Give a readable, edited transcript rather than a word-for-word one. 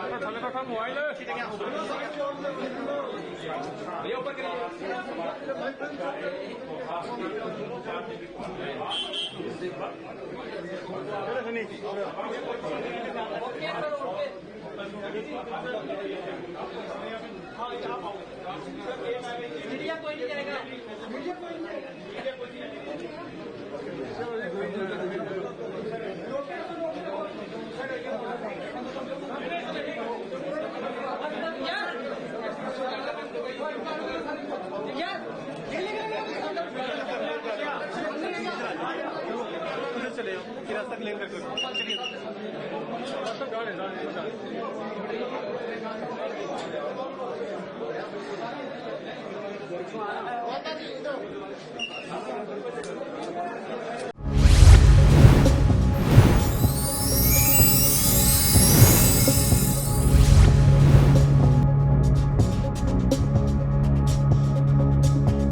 थले बैठा मोबाइल भैया ऊपर करिए मीडिया कोई नहीं करेगा मीडिया कोई नहीं चले रास्ता क्लियर कर चलिए रास्ता गाड़े गाड़े